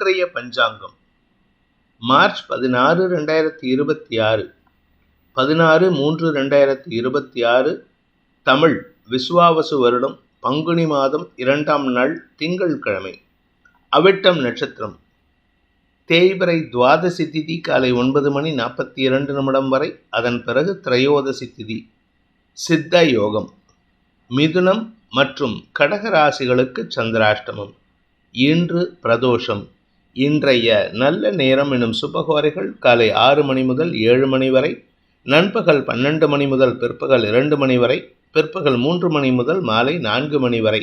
இன்றைய பஞ்சாங்கம் மார்ச் 16, 2026, 16/3/2026, தமிழ் விசுவாவசு வருடம் பங்குனி மாதம் 2ஆம் நாள் திங்கட்கிழமை. அவிட்டம் நட்சத்திரம். தேய்பிறை துவாதசி திதி காலை 9:42 வரை, அதன் பிறகு திரையோதசி திதி. சித்த யோகம். மிதுனம் மற்றும் கடக ராசிகளுக்கு சந்திராஷ்டமம். இன்று பிரதோஷம். இன்றைய நல்ல நேரம் எனும் சுபகோரைகள் காலை 6 மணி முதல் 7 மணி வரை, நண்பகல் 12 மணி முதல் பிற்பகல் 2 மணி வரை, பிற்பகல் 3 மணி முதல் மாலை 4 மணி வரை.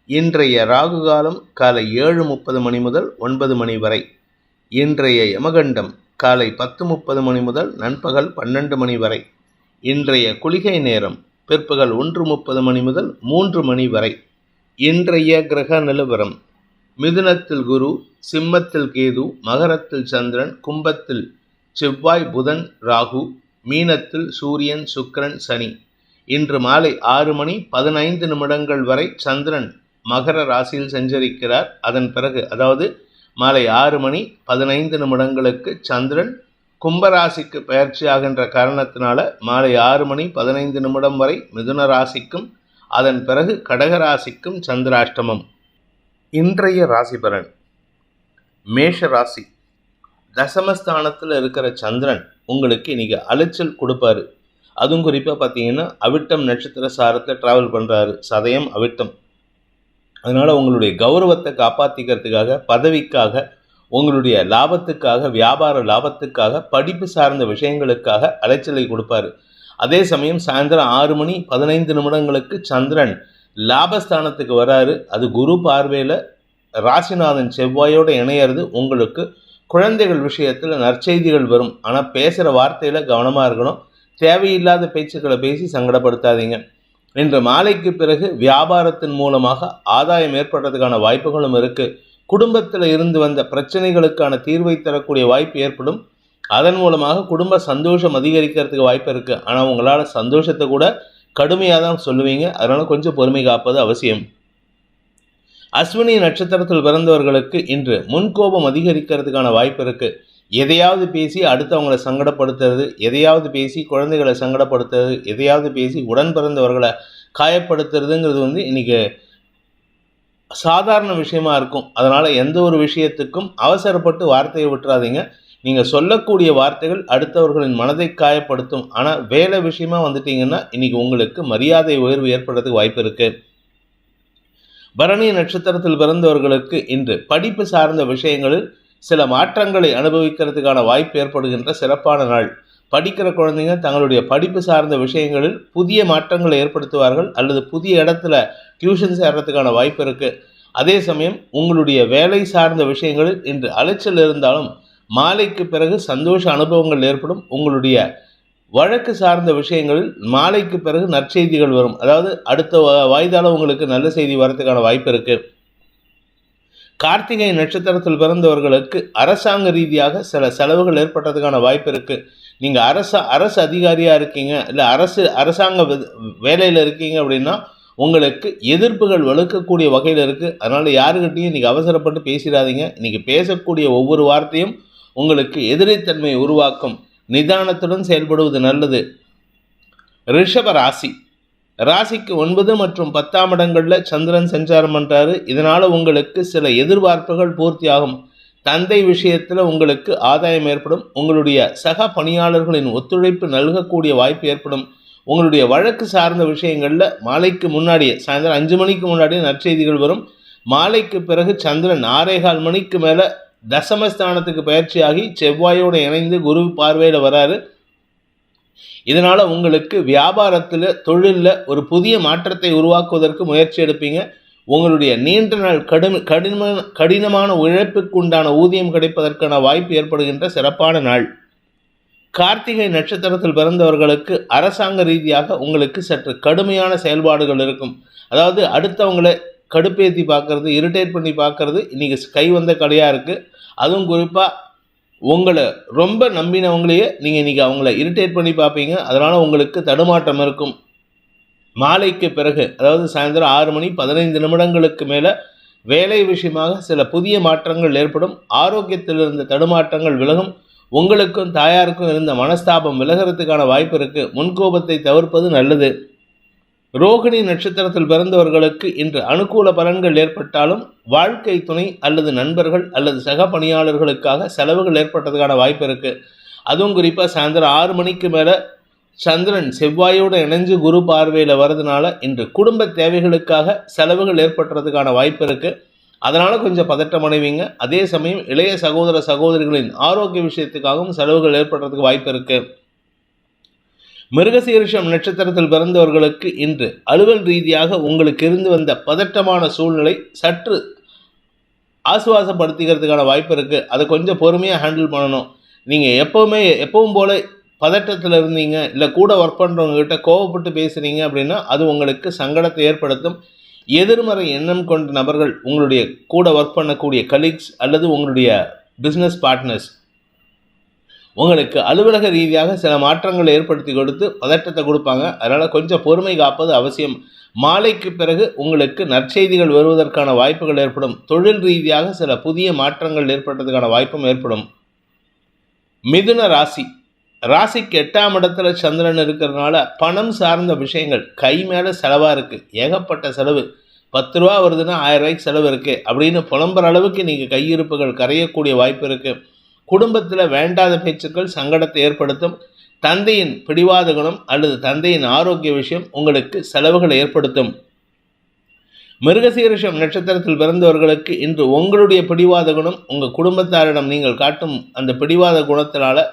இன்றைய ராகு காலம் காலை 7:30 மணி முதல் 9 மணி வரை. இன்றைய யமகண்டம் காலை 10:30 மணி முதல் நண்பகல் 12 மணி வரை. இன்றைய குளிகை நேரம் பிற்பகல் 1:30 மணி முதல் 3 மணி வரை. இன்றைய கிரக நிலவரம்: மிதுனத்தில் குரு, சிம்மத்தில் கேது, மகரத்தில் சந்திரன், கும்பத்தில் செவ்வாய், புதன், ராகு, மீனத்தில் சூரியன், சுக்கிரன், சனி. இன்று மாலை 6:15 வரை சந்திரன் மகர ராசியில் சஞ்சரிக்கிறார். அதன் பிறகு, அதாவது மாலை 6:15 சந்திரன் கும்பராசிக்கு பயிற்சியாகின்ற காரணத்தினால மாலை 6:15 வரை மிதுன ராசிக்கும் அதன் பிறகு கடகராசிக்கும் சந்திராஷ்டமம். இன்றைய ராசி பலன்: மேஷ ராசி. தசமஸ்தானத்தில் இருக்கிற சந்திரன் உங்களுக்கு இன்னைக்கு அலைச்சல் கொடுப்பாரு. அதுவும் குறிப்பாக பார்த்தீங்கன்னா அவிட்டம் நட்சத்திர சாரத்தில் ட்ராவல் பண்ணுறாரு. சதயம் அவிட்டம். அதனால் உங்களுடைய கௌரவத்தை காப்பாற்றிக்கிறதுக்காக, பதவிக்காக, உங்களுடைய லாபத்துக்காக, வியாபார லாபத்துக்காக, படிப்பு சார்ந்த விஷயங்களுக்காக அலைச்சலை கொடுப்பாரு. அதே சமயம் சாயந்தரம் 6:15 சந்திரன் லாபஸ்தானத்துக்கு வராரு. அது குரு பார்வையில் ராசிநாதன் செவ்வாயோடு இணையிறது. உங்களுக்கு குழந்தைகள் விஷயத்தில் நற்செய்திகள் வரும். ஆனால் பேசுகிற வார்த்தையில் கவனமாக இருக்கணும். தேவையில்லாத பேச்சுக்களை பேசி சங்கடப்படுத்தாதீங்க. இன்று மாலைக்கு பிறகு வியாபாரத்தின் மூலமாக ஆதாயம் ஏற்படுறதுக்கான வாய்ப்புகளும் இருக்குது. குடும்பத்தில் இருந்து வந்த பிரச்சனைகளுக்கான தீர்வை தரக்கூடிய வாய்ப்பு ஏற்படும். அதன் மூலமாக குடும்ப சந்தோஷம் அதிகரிக்கிறதுக்கு வாய்ப்பு இருக்குது. ஆனால் உங்களால் சந்தோஷத்தை கூட கடுமையாக தான் சொல்லுவீங்க. அதனால் கொஞ்சம் பொறுமை காப்பது அவசியம். அஸ்வினி நட்சத்திரத்தில் பிறந்தவர்களுக்கு இன்று முன்கோபம் அதிகரிக்கிறதுக்கான வாய்ப்பு இருக்குது. எதையாவது பேசி அடுத்தவங்களை சங்கடப்படுத்துறது, எதையாவது பேசி குழந்தைகளை சங்கடப்படுத்துறது, எதையாவது பேசி உடன் பிறந்தவர்களை காயப்படுத்துறதுங்கிறது இன்றைக்கி சாதாரண விஷயமா இருக்கும். அதனால் எந்த ஒரு விஷயத்துக்கும் அவசரப்பட்டு வார்த்தையை விட்டுறாதீங்க. நீங்கள் சொல்லக்கூடிய வார்த்தைகள் அடுத்தவர்களின் மனதை காயப்படுத்தும். ஆனால் வேலை விஷயமா வந்துட்டீங்கன்னா இன்றைக்கி உங்களுக்கு மரியாதை உயர்வு ஏற்படுறதுக்கு வாய்ப்பு இருக்குது. பரணி நட்சத்திரத்தில் பிறந்தவர்களுக்கு இன்று படிப்பு சார்ந்த விஷயங்களில் சில மாற்றங்களை அனுபவிக்கிறதுக்கான வாய்ப்பு ஏற்படுகின்ற சிறப்பான நாள். படிக்கிற குழந்தைங்க தங்களுடைய படிப்பு சார்ந்த விஷயங்களில் புதிய மாற்றங்களை ஏற்படுத்துவார்கள் அல்லது புதிய இடத்துல டியூஷன் சேர்றதுக்கான வாய்ப்பு இருக்குது. அதே சமயம் உங்களுடைய வேலை சார்ந்த விஷயங்களில் இன்று அலைச்சல் இருந்தாலும் மாலைக்கு பிறகு சந்தோஷ அனுபவங்கள் ஏற்படும். உங்களுடைய வழக்கு சார்ந்த விஷயங்களில் மாலைக்கு பிறகு நற்செய்திகள் வரும். அதாவது அடுத்த வாய்தால உங்களுக்கு நல்ல செய்தி வரதுக்கான வாய்ப்பு இருக்குது. கார்த்திகை நட்சத்திரத்தில் பிறந்தவர்களுக்கு அரசாங்க ரீதியாக சில செலவுகள் ஏற்பட்டதுக்கான வாய்ப்பு இருக்குது. நீங்கள் அரசு அதிகாரியாக இருக்கீங்க, இல்லை அரசாங்க வேலையில் இருக்கீங்க அப்படின்னா உங்களுக்கு எதிர்ப்புகள் வலுக்கக்கூடிய வகையில் இருக்குது. அதனால் யாருக்கிட்டையும் இன்றைக்கி அவசரப்பட்டு பேசிடாதீங்க. இன்றைக்கி பேசக்கூடிய ஒவ்வொரு வார்த்தையும் உங்களுக்கு எதிரித்தன்மையை உருவாக்கும். நிதானத்துடன் செயல்படுவது நல்லது. ரிஷப ராசி. ராசிக்கு 9 மற்றும் 10ஆம் இடங்களில் சந்திரன் சஞ்சாரம் பண்ணுறாரு. இதனால் உங்களுக்கு சில எதிர்பார்ப்புகள் பூர்த்தியாகும். தந்தை விஷயத்தில் உங்களுக்கு ஆதாயம் ஏற்படும். உங்களுடைய சக பணியாளர்களின் ஒத்துழைப்பு நல்கக்கூடிய வாய்ப்பு ஏற்படும். உங்களுடைய வழக்கு சார்ந்த விஷயங்களில் மாலைக்கு முன்னாடியே, சாயந்தரம் 5 மணிக்கு முன்னாடியே நற்செய்திகள் வரும். மாலைக்கு பிறகு சந்திரன் 6:15 மணிக்கு மேலே தசமஸ்தானத்துக்கு பயிற்சியாகி செவ்வாயோடு இணைந்து குரு பார்வையில் வராரு. இதனால் உங்களுக்கு வியாபாரத்தில், தொழிலில் ஒரு புதிய மாற்றத்தை உருவாக்குவதற்கு முயற்சி எடுப்பீங்க. உங்களுடைய நீண்ட நாள் கடினமான உழைப்புக்கு உண்டான ஊதியம் கிடைப்பதற்கான வாய்ப்பு ஏற்படுகின்ற சிறப்பான நாள். கார்த்திகை நட்சத்திரத்தில் பிறந்தவர்களுக்கு அரசாங்க ரீதியாக உங்களுக்கு சற்று கடுமையான செயல்பாடுகள் இருக்கும். அதாவது அடுத்தவங்களை கடுப்பேற்றி பார்க்கறது, இரிட்டேட் பண்ணி பார்க்கறது இன்றைக்கி கை வந்த கலையாக இருக்குது. அதுவும் குறிப்பாக உங்களை ரொம்ப நம்பினவங்களையே நீங்கள் இன்றைக்கி அவங்கள இரிட்டேட் பண்ணி பார்ப்பீங்க. அதனால் உங்களுக்கு தடுமாற்றம் இருக்கும். மாலைக்கு பிறகு, அதாவது சாயந்தரம் 6:15 மேலே வேலை விஷயமாக சில புதிய மாற்றங்கள் ஏற்படும். ஆரோக்கியத்தில் இருந்த தடுமாற்றங்கள் விலகும். உங்களுக்கும் தாயாருக்கும் இருந்த மனஸ்தாபம் விலகிறதுக்கான வாய்ப்பு இருக்கு. முன்கோபத்தை தவிர்ப்பது நல்லது. ரோகிணி நட்சத்திரத்தில் பிறந்தவர்களுக்கு இன்று அனுகூல பலன்கள் ஏற்பட்டாலும் வாழ்க்கை துணை அல்லது நண்பர்கள் அல்லது சக பணியாளர்களுக்காக செலவுகள் ஏற்பட்டதுக்கான வாய்ப்பு இருக்கு. அதுவும் குறிப்பாக சாயந்தரம் 6 மணிக்கு மேலே சந்திரன் செவ்வாயோடு இணைஞ்சு குரு பார்வையில் வர்றதுனால இன்று குடும்ப தேவைகளுக்காக செலவுகள் ஏற்படுறதுக்கான வாய்ப்பு இருக்கு. அதனால கொஞ்சம் பதட்டம் அடைவீங்க. அதே சமயம் இளைய சகோதர சகோதரிகளின் ஆரோக்கிய விஷயத்துக்காகவும் செலவுகள் ஏற்படுறதுக்கு வாய்ப்பு இருக்கு. மிருகசீரிஷம் நட்சத்திரத்தில் பிறந்தவர்களுக்கு இன்று அலுவல் ரீதியாக உங்களுக்கு இருந்து வந்த பதட்டமான சூழ்நிலை சற்று ஆசுவாசப்படுத்திக்கிறதுக்கான வாய்ப்பு இருக்குது. அதை கொஞ்சம் பொறுமையாக ஹேண்டில் பண்ணணும். நீங்கள் எப்பவும் போல பதட்டத்தில் இருந்தீங்க, இல்லை கூட ஒர்க் பண்ணுறவங்ககிட்ட கோவப்பட்டு பேசுகிறீங்க அப்படின்னா அது உங்களுக்கு சங்கடத்தை ஏற்படுத்தும். எதிர்மறை எண்ணம் கொண்ட நபர்கள் உங்களுடைய கூட ஒர்க் பண்ணக்கூடிய கலீக்ஸ் அல்லது உங்களுடைய பிஸ்னஸ் பார்ட்னர்ஸ் உங்களுக்கு அலுவலக ரீதியாக சில மாற்றங்களை ஏற்படுத்தி கொடுத்து பதட்டத்தை கொடுப்பாங்க. அதனால் கொஞ்சம் பொறுமை காப்பது அவசியம். மாலைக்கு பிறகு உங்களுக்கு நற்செய்திகள் வருவதற்கான வாய்ப்புகள் ஏற்படும். தொழில் ரீதியாக சில புதிய மாற்றங்கள் ஏற்பட்டதுக்கான வாய்ப்பும் ஏற்படும். மிதுன ராசிக்கு 8ஆம் இடத்துல சந்திரன் இருக்கிறதுனால பணம் சார்ந்த விஷயங்கள் கை மேலே செலவாக இருக்குது. ஏகப்பட்ட செலவு. 10 ரூபா வருதுன்னா 1000 ரூபாய்க்கு செலவு இருக்குது அப்படின்னு புலம்புற அளவுக்கு நீங்கள் கையிருப்புகள் கரையக்கூடிய வாய்ப்பு இருக்குது. குடும்பத்தில் வேண்டாத பேச்சுக்கள் சங்கடத்தை ஏற்படுத்தும். தந்தையின் பிடிவாத குணம் அல்லது தந்தையின் ஆரோக்கிய விஷயம் உங்களுக்கு செலவுகளை ஏற்படுத்தும். மிருகசீரிஷம் நட்சத்திரத்தில் பிறந்தவர்களுக்கு இன்று உங்களுடைய பிடிவாத குணம் உங்கள் குடும்பத்தாரிடம் நீங்கள் காட்டும் அந்த பிடிவாத குணத்தினால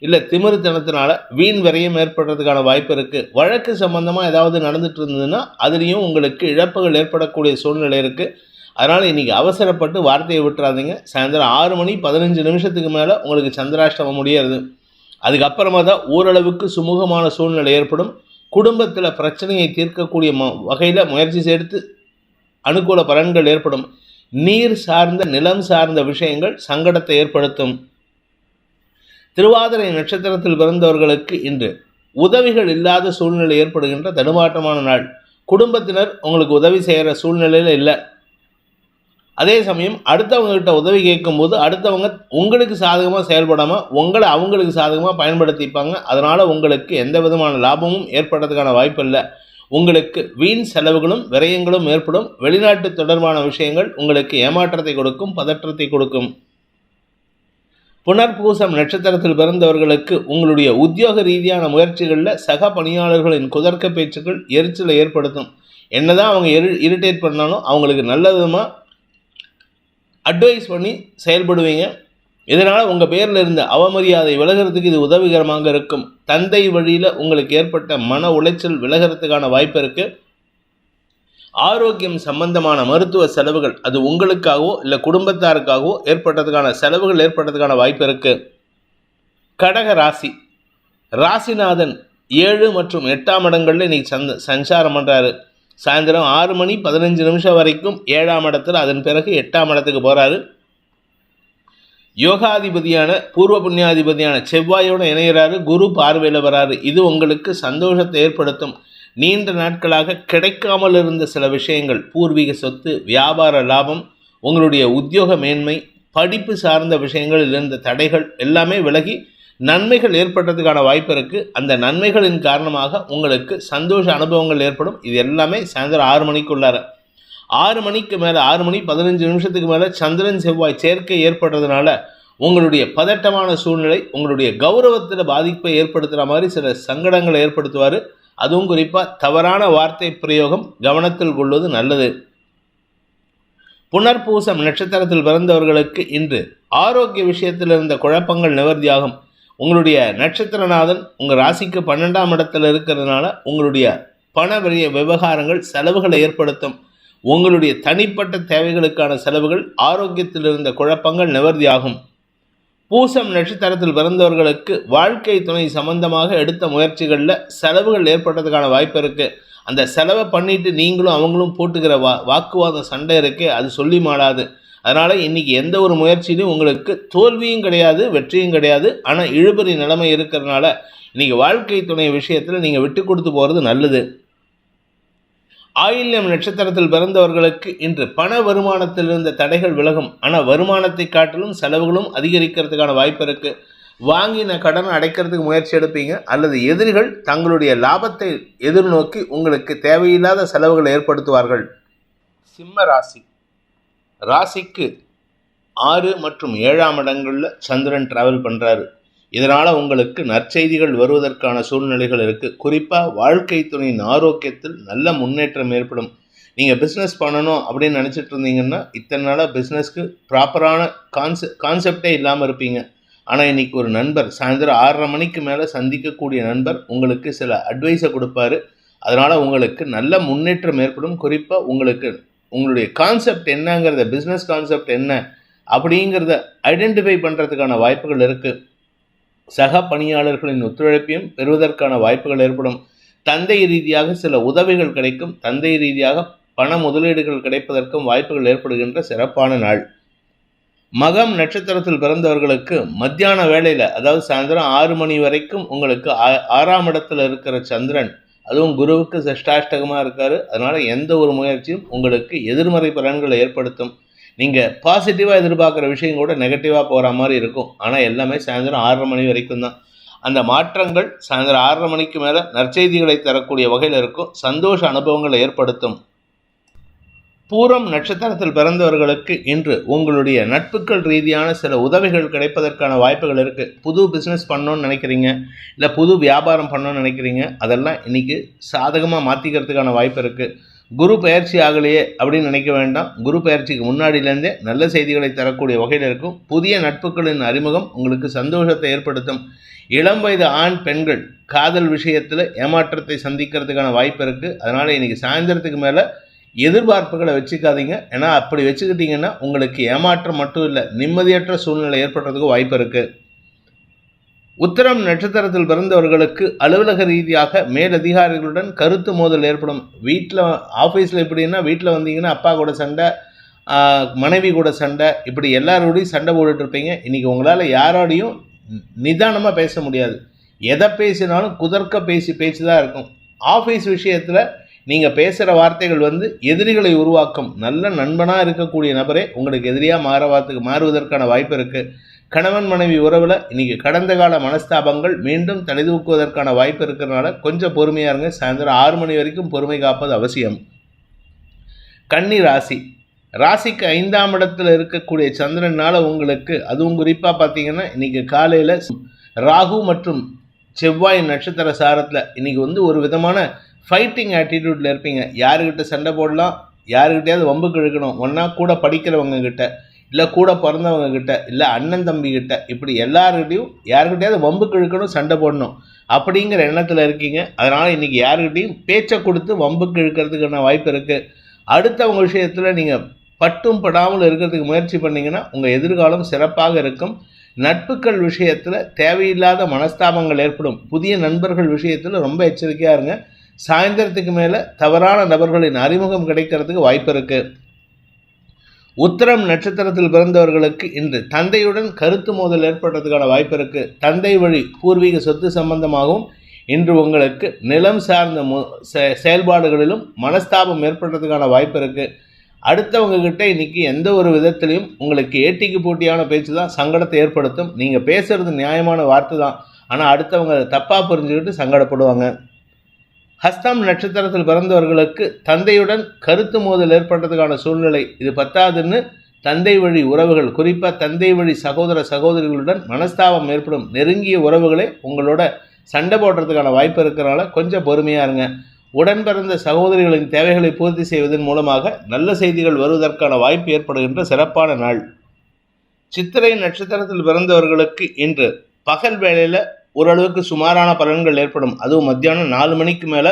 இல்லை திமிருத்தனத்தினால வீண் விரயம் ஏற்படுறதுக்கான வாய்ப்பு இருக்குது. வழக்கு சம்பந்தமாக ஏதாவது நடந்துட்டு இருந்ததுன்னா அதுலேயும் உங்களுக்கு இழப்புகள் ஏற்படக்கூடிய சூழ்நிலை இருக்குது. அதனால் இன்றைக்கி அவசரப்பட்டு வார்த்தையை விட்டுறாதீங்க. சாயந்தரம் 6:15 மேலே உங்களுக்கு சந்திராஷ்டமம் முடியாது. அதுக்கப்புறமா தான் ஓரளவுக்கு சுமூகமான சூழ்நிலை ஏற்படும். குடும்பத்தில் பிரச்சனையை தீர்க்கக்கூடிய வகையில் முயற்சி சேர்த்து அனுகூல பலன்கள் ஏற்படும். நீர் சார்ந்த நிலம் சார்ந்த விஷயங்கள் சங்கடத்தை ஏற்படுத்தும். திருவாதிரை நட்சத்திரத்தில் பிறந்தவர்களுக்கு இன்று உதவிகள் இல்லாத சூழ்நிலை ஏற்படுகின்ற தடுமாற்றமான நாள். குடும்பத்தினர் உங்களுக்கு உதவி செய்கிற சூழ்நிலையில் இல்லை. அதே சமயம் அடுத்தவங்ககிட்ட உதவி கேட்கும்போது அடுத்தவங்க உங்களுக்கு சாதகமாக செயல்படாமல் உங்களை அவங்களுக்கு சாதகமாக பயன்படுத்திப்பாங்க. அதனால் உங்களுக்கு எந்த விதமான லாபமும் ஏற்படுறதுக்கான வாய்ப்பு இல்லை. உங்களுக்கு வீண் செலவுகளும் விரயங்களும் ஏற்படும். வெளிநாட்டு தொடர்பான விஷயங்கள் உங்களுக்கு ஏமாற்றத்தை கொடுக்கும், பதற்றத்தை கொடுக்கும். புனர்பூசம் நட்சத்திரத்தில் பிறந்தவர்களுக்கு உங்களுடைய உத்தியோக ரீதியான முயற்சிகளில் சக பணியாளர்களின் குதர்க்க பேச்சுக்கள் எரிச்சலை ஏற்படுத்தும். என்னதான் அவங்க இரிட்டேட் பண்ணாலும் அவங்களுக்கு நல்ல விதமாக அட்வைஸ் பண்ணி செயல்படுவீங்க. இதனால் உங்கள் பேரில் இருந்த அவமரியாதை விலகிறதுக்கு இது உதவிகரமாக இருக்கும். தந்தை வழியில் உங்களுக்கு ஏற்பட்ட மன உளைச்சல் விலகிறதுக்கான வாய்ப்பு இருக்குது. ஆரோக்கியம் சம்பந்தமான மருத்துவ செலவுகள் அது உங்களுக்காகவோ இல்லை குடும்பத்தாருக்காகவோ ஏற்பட்டதுக்கான செலவுகள் ஏற்பட்டதுக்கான வாய்ப்பு இருக்குது. கடக ராசிநாதன் 7 மற்றும் 8ஆம் இடங்களில் இன்றைக்கி சஞ்சாரம் பண்ணுறாரு. சாயந்தரம் 6:15 வரைக்கும் 7ஆம் இடத்துல, அதன் பிறகு 8ஆம் இடத்துக்கு போகிறாரு. யோகாதிபதியான பூர்வ புண்ணியாதிபதியான செவ்வாயோடு இணைகிறாரு. குரு பார்வையில் வராரு. இது உங்களுக்கு சந்தோஷத்தை ஏற்படுத்தும். நீண்ட நாட்களாக கிடைக்காமல் இருந்த சில விஷயங்கள், பூர்வீக சொத்து, வியாபார லாபம், உங்களுடைய உத்தியோக மேன்மை, படிப்பு சார்ந்த விஷயங்களில் இருந்த தடைகள் எல்லாமே விலகி நன்மைகள் ஏற்படுறதுக்கான வாய்ப்பு இருக்குது. அந்த நன்மைகளின் காரணமாக உங்களுக்கு சந்தோஷ அனுபவங்கள் ஏற்படும். இது எல்லாமே சாயந்தரம் 6 மணிக்குள்ளார. 6 மணிக்கு மேலே 6:15 மேலே சந்திரன் செவ்வாய் சேர்க்கை ஏற்படுறதுனால உங்களுடைய பதட்டமான சூழ்நிலை உங்களுடைய கௌரவத்தில் பாதிப்பை ஏற்படுத்துகிற மாதிரி சில சங்கடங்களை ஏற்படுத்துவார். அதுவும் குறிப்பாக தவறான வார்த்தை பிரயோகம் கவனத்தில் கொள்வது நல்லது. புனர்பூசம் நட்சத்திரத்தில் பிறந்தவர்களுக்கு இன்று ஆரோக்கிய விஷயத்தில் இருந்த குழப்பங்கள் நிவர்த்தியாகும். உங்களுடைய நட்சத்திரநாதன் உங்கள் ராசிக்கு 12ஆம் இடத்துல இருக்கிறதுனால உங்களுடைய பண விவகாரங்கள் செலவுகளை ஏற்படுத்தும். உங்களுடைய தனிப்பட்ட தேவைகளுக்கான செலவுகள், ஆரோக்கியத்தில் இருந்த குழப்பங்கள் நிவர்த்தியாகும். பூசம் நட்சத்திரத்தில் பிறந்தவர்களுக்கு வாழ்க்கை துணை சம்பந்தமாக எடுத்த முயற்சிகளில் செலவுகள் ஏற்பட்டதுக்கான வாய்ப்பு இருக்குது. அந்த செலவை பண்ணிட்டு நீங்களும் அவங்களும் போட்டுக்கிற வாக்குவாதம் சண்டை இருக்குது, அது சொல்லி மாடாது. அதனால் இன்றைக்கி எந்த ஒரு முயற்சியிலும் உங்களுக்கு தோல்வியும் கிடையாது, வெற்றியும் கிடையாது. ஆனால் இழுபறி நிலைமை இருக்கிறதுனால இன்றைக்கி வாழ்க்கை துணை விஷயத்தில் நீங்கள் விட்டு கொடுத்து போகிறது நல்லது. ஆயில்யம் நட்சத்திரத்தில் பிறந்தவர்களுக்கு இன்று பண வருமானத்தில் இருந்த தடைகள் விலகும். ஆனால் வருமானத்தை காட்டிலும் செலவுகளும் அதிகரிக்கிறதுக்கான வாய்ப்பு இருக்கு. வாங்கின கடனை அடைக்கிறதுக்கு முயற்சி எடுப்பீங்க, அல்லது எதிரிகள் தங்களுடைய லாபத்தை எதிர்நோக்கி உங்களுக்கு தேவையில்லாத செலவுகளை ஏற்படுத்துவார்கள். சிம்ம ராசி. ராசிக்கு 6 மற்றும் 7ஆம் இடங்களில் சந்திரன் டிராவல் பண்ணுறாரு. இதனால் உங்களுக்கு நற்செய்திகள் வருவதற்கான சூழ்நிலைகள் இருக்குது. குறிப்பாக வாழ்க்கை துணையின் ஆரோக்கியத்தில் நல்ல முன்னேற்றம் ஏற்படும். நீங்கள் பிஸ்னஸ் பண்ணணும் அப்படின்னு நினச்சிட்டு இருந்தீங்கன்னா இத்தனை நாளாக பிஸ்னஸ்க்கு ப்ராப்பரான கான்செப்டே இல்லாமல் இருப்பீங்க. ஆனால் இன்றைக்கி ஒரு நண்பர் சாயந்தரம் 6:30 மணிக்கு மேலே சந்திக்கக்கூடிய நண்பர் உங்களுக்கு சில அட்வைஸை கொடுப்பாரு. அதனால் உங்களுக்கு நல்ல முன்னேற்றம் ஏற்படும். குறிப்பாக உங்களுக்கு உங்களுடைய கான்செப்ட் என்னங்கிறத, பிஸ்னஸ் கான்செப்ட் என்ன அப்படிங்கிறத ஐடென்டிஃபை பண்ணுறதுக்கான வாய்ப்புகள் இருக்குது. சக பணியாளர்களின் ஒத்துழைப்பையும் பெறுவதற்கான வாய்ப்புகள் ஏற்படும். தந்தை ரீதியாக சில உதவிகள் கிடைக்கும். தந்தை ரீதியாக பண முதலீடுகள் கிடைப்பதற்கும் வாய்ப்புகள் ஏற்படுகின்ற சிறப்பான நாள். மகம் நட்சத்திரத்தில் பிறந்தவர்களுக்கு மத்தியான வேளையில், அதாவது சாயந்தரம் 6 மணி வரைக்கும் உங்களுக்கு 6ஆம் இடத்துல இருக்கிற சந்திரன், அதுவும் குருவுக்கு சஷ்டாஷ்டகமாக இருக்கார். அதனால் எந்த ஒரு முயற்சியும் உங்களுக்கு எதிர்மறை பலன்களை ஏற்படுத்தும். நீங்கள் பாசிட்டிவாக எதிர்பார்க்குற விஷயம் கூட நெகட்டிவாக போகிற மாதிரி இருக்கும். ஆனால் எல்லாமே சாயந்தரம் 6:30 மணி வரைக்கும் தான். அந்த மாற்றங்கள் சாயந்தரம் 6:30 மணிக்கு மேலே நற்செய்திகளை தரக்கூடிய வகையில் இருக்கும். சந்தோஷ அனுபவங்களை ஏற்படுத்தும். பூரம் நட்சத்திரத்தில் பிறந்தவர்களுக்கு இன்று உங்களுடைய நட்புகள் ரீதியான சில உதவிகள் கிடைப்பதற்கான வாய்ப்புகள் இருக்குது. புது பிஸ்னஸ் பண்ணணும்னு நினைக்கிறீங்க, இல்லை புது வியாபாரம் பண்ணணும்னு நினைக்கிறீங்க, அதெல்லாம் இன்றைக்கி சாதகமாக மாற்றிக்கிறதுக்கான வாய்ப்பு இருக்குது. குரு பயிற்சி ஆகலையே அப்படின்னு நினைக்க வேண்டாம். குரு பயிற்சிக்கு முன்னாடியிலேருந்தே நல்ல செய்திகளை தரக்கூடிய வகையில் இருக்கும். புதிய நட்புகளின் அறிமுகம் உங்களுக்கு சந்தோஷத்தை ஏற்படுத்தும். இளம் வயது ஆண் பெண்கள் காதல் விஷயத்தில் ஏமாற்றத்தை சந்திக்கிறதுக்கான வாய்ப்பு இருக்குது. அதனால் இன்றைக்கி சாயந்தரத்துக்கு மேலே எதிர்பார்ப்புகளை வச்சுக்காதீங்க. ஏன்னா அப்படி வச்சுக்கிட்டிங்கன்னா உங்களுக்கு ஏமாற்றம் மட்டும் இல்லை, நிம்மதியற்ற சூழ்நிலை ஏற்படுறதுக்கு வாய்ப்பு இருக்குது. உத்திரம் நட்சத்திரத்தில் பிறந்தவர்களுக்கு அலுவலக ரீதியாக மேலதிகாரிகளுடன் கருத்து மோதல் ஏற்படும். வீட்டில் ஆஃபீஸில் எப்படின்னா, வீட்டில் வந்தீங்கன்னா அப்பா கூட சண்டை, மனைவி கூட சண்டை, இப்படி எல்லாரோடையும் சண்டை போட்டுட்ருப்பீங்க. இன்றைக்கி உங்களால் யாரோடையும் நிதானமாக பேச முடியாது. எதை பேசினாலும் குதர்க்க பேச்சு தான் இருக்கும். ஆஃபீஸ் விஷயத்தில் நீங்கள் பேசுகிற வார்த்தைகள் எதிரிகளை உருவாக்கும். நல்ல நண்பனாக இருக்கக்கூடிய நபரே உங்களுக்கு எதிரியாக மாறுவதற்கான வாய்ப்பு இருக்குது. கணவன் மனைவி உறவில் இன்றைக்கி கடந்த கால மனஸ்தாபங்கள் மீண்டும் தனிதூக்குவதற்கான வாய்ப்பு இருக்கிறதுனால கொஞ்சம் பொறுமையாக இருங்க. சாயந்தரம் 6 மணி வரைக்கும் பொறுமை காப்பது அவசியம். கன்னி ராசி. ராசிக்கு 5ஆம் இடத்துல இருக்கக்கூடிய சந்திரனால் உங்களுக்கு, அதுவும் குறிப்பாக பார்த்தீங்கன்னா இன்றைக்கி காலையில் ராகு மற்றும் செவ்வாய் நட்சத்திர சாரத்தில் இன்றைக்கி ஒரு விதமான ஃபைட்டிங் ஆட்டிடியூட்டில் இருப்பீங்க. யாருக்கிட்ட சண்டை போடலாம், யாருக்கிட்டையாவது வம்புக்கு இழுக்கணும், ஒன்றா கூட படிக்கிறவங்க கிட்ட, இல்லை கூட பிறந்தவங்க கிட்ட, இல்லை அண்ணன் தம்பி கிட்ட, இப்படி எல்லாருக்கிட்டையும் யாருக்கிட்டையாவது வம்புக்கு இழுக்கணும், சண்டை போடணும் அப்படிங்கிற எண்ணத்தில் இருக்கீங்க. அதனால் இன்றைக்கி யாருக்கிட்டையும் பேச்சை கொடுத்து வம்புக்கு இழுக்கிறதுக்கான வாய்ப்பு இருக்குது. அடுத்தவங்க விஷயத்தில் நீங்கள் பட்டும் படாமல் இருக்கிறதுக்கு முயற்சி பண்ணிங்கன்னா உங்கள் எதிர்காலம் சிறப்பாக இருக்கும். நட்புகள் விஷயத்தில் தேவையில்லாத மனஸ்தாபங்கள் ஏற்படும். புதிய நண்பர்கள் விஷயத்தில் ரொம்ப எச்சரிக்கையாக இருங்க. சாயந்தரத்துக்கு மேலே தவறான நபர்களின் அறிமுகம் கிடைக்கிறதுக்கு வாய்ப்பு இருக்குது. உத்திரம் நட்சத்திரத்தில் பிறந்தவர்களுக்கு இன்று தந்தையுடன் கருத்து மோதல் ஏற்படுறதுக்கான வாய்ப்பு இருக்குது. தந்தை வழி பூர்வீக சொத்து சம்பந்தமாகவும் இன்று உங்களுக்கு நிலம் சார்ந்த செயல்பாடுகளிலும் மனஸ்தாபம் ஏற்படுறதுக்கான வாய்ப்பு இருக்குது. அடுத்தவங்க கிட்ட இன்றைக்கி எந்த ஒரு விதத்திலையும் உங்களுக்கு ஏட்டிக்கு போட்டியான பேச்சு தான் சங்கடத்தை ஏற்படுத்தும். நீங்கள் பேசுகிறது நியாயமான வார்த்தை தான், ஆனால் அடுத்தவங்க அதை தப்பாக புரிஞ்சுக்கிட்டு சங்கடப்படுவாங்க. ஹஸ்தம் நட்சத்திரத்தில் பிறந்தவர்களுக்கு தந்தையுடன் கருத்து மோதல் ஏற்படுறதுக்கான சூழ்நிலை. இது பத்தாதுன்னு தந்தை வழி உறவுகள், குறிப்பாக தந்தை வழி சகோதர சகோதரிகளுடன் மனஸ்தாபம் ஏற்படும். நெருங்கிய உறவுகளே உங்களோட சண்டை போடுறதுக்கான வாய்ப்பு இருக்கிறனால கொஞ்சம் பொறுமையாக இருங்க. உடன் பிறந்த சகோதரிகளின் தேவைகளை பூர்த்தி செய்வதன் மூலமாக நல்ல செய்திகள் வருவதற்கான வாய்ப்பு ஏற்படுகின்ற சிறப்பான நாள். சித்திரை நட்சத்திரத்தில் பிறந்தவர்களுக்கு இன்று பகல் வேளையில் ஓரளவுக்கு சுமாரான பலன்கள் ஏற்படும். அதுவும் மத்தியானம் 4 மணிக்கு மேலே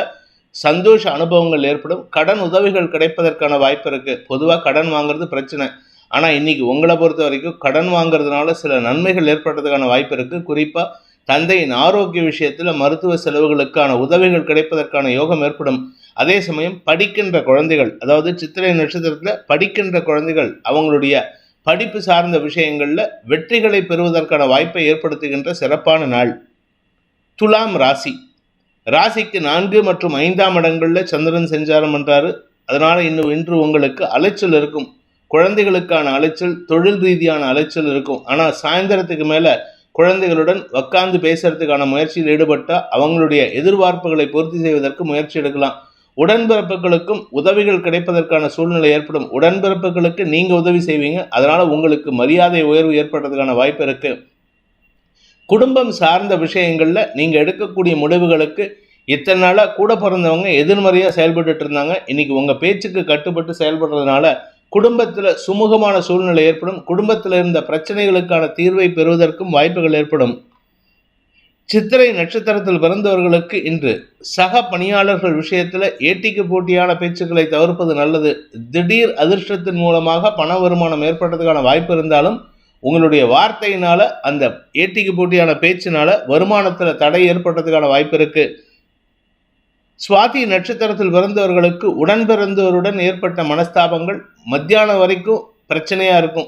சந்தோஷ அனுபவங்கள் ஏற்படும். கடன் உதவிகள் கிடைப்பதற்கான வாய்ப்பு இருக்குது. பொதுவாக கடன் வாங்குறது பிரச்சனை, ஆனால் இன்றைக்கி உங்களை பொறுத்த வரைக்கும் கடன் வாங்குறதுனால சில நன்மைகள் ஏற்படுறதுக்கான வாய்ப்பு இருக்குது. குறிப்பாக தந்தையின் ஆரோக்கிய விஷயத்தில் மருத்துவ செலவுகளுக்கான உதவிகள் கிடைப்பதற்கான யோகம் ஏற்படும். அதே சமயம் படிக்கின்ற குழந்தைகள், அதாவது சித்திரை நட்சத்திரத்தில் படிக்கின்ற குழந்தைகள் அவங்களுடைய படிப்பு சார்ந்த விஷயங்களில் வெற்றிகளை பெறுவதற்கான வாய்ப்பை ஏற்படுத்துகின்ற சிறப்பான நாள். துலாம் ராசி. ராசிக்கு 4 மற்றும் 5ஆம் இடங்கள்ல சந்திரன் சஞ்சாரம் பண்றாரு. அதனால இன்று உங்களுக்கு அலைச்சல் இருக்கும். குழந்தைகளுக்கான அலைச்சல், தொழில் ரீதியான அலைச்சல் இருக்கும். ஆனால் சாயந்தரத்துக்கு மேலே குழந்தைகளுடன் உட்கார்ந்து பேசுறதுக்கான முயற்சியில் ஈடுபட்டால் அவங்களுடைய எதிர்பார்ப்புகளை பூர்த்தி செய்வதற்கு முயற்சி எடுக்கலாம். உடன்பிறப்புகளுக்கும் உதவிகள் கிடைப்பதற்கான சூழ்நிலை ஏற்படும். உடன்பிறப்புகளுக்கு நீங்கள் உதவி செய்வீங்க. அதனால் உங்களுக்கு மரியாதை உயர்வு ஏற்படுறதுக்கான வாய்ப்பு இருக்குது. குடும்பம் சார்ந்த விஷயங்களில் நீங்கள் எடுக்கக்கூடிய முடிவுகளுக்கு இத்தனை நாளாக கூட பிறந்தவங்க எதிர்மறையாக செயல்பட்டு இருந்தாங்க. இன்றைக்கி உங்கள் பேச்சுக்கு கட்டுப்பட்டு செயல்படுறதுனால குடும்பத்தில் சுமூகமான சூழ்நிலை ஏற்படும். குடும்பத்தில் இருந்த பிரச்சனைகளுக்கான தீர்வை பெறுவதற்கும் வாய்ப்புகள் ஏற்படும். சித்திரை நட்சத்திரத்தில் பிறந்தவர்களுக்கு இன்று சக பணியாளர்கள் விஷயத்தில் ஏட்டிக்கு போட்டியான பேச்சுக்களை தவிர்ப்பது நல்லது. திடீர் அதிர்ஷ்டத்தின் மூலமாக பண வருமானம் ஏற்படுறதுக்கான வாய்ப்பு இருந்தாலும் உங்களுடைய வார்த்தையினால, அந்த ஏட்டிக்கு போட்டியான பேச்சினால வருமானத்தில் தடை ஏற்படுறதுக்கான வாய்ப்பு இருக்கு. சுவாதி நட்சத்திரத்தில் பிறந்தவர்களுக்கு உடன் பிறந்தவருடன் ஏற்பட்ட மனஸ்தாபங்கள் மத்தியானம் வரைக்கும் பிரச்சனையாக இருக்கும்.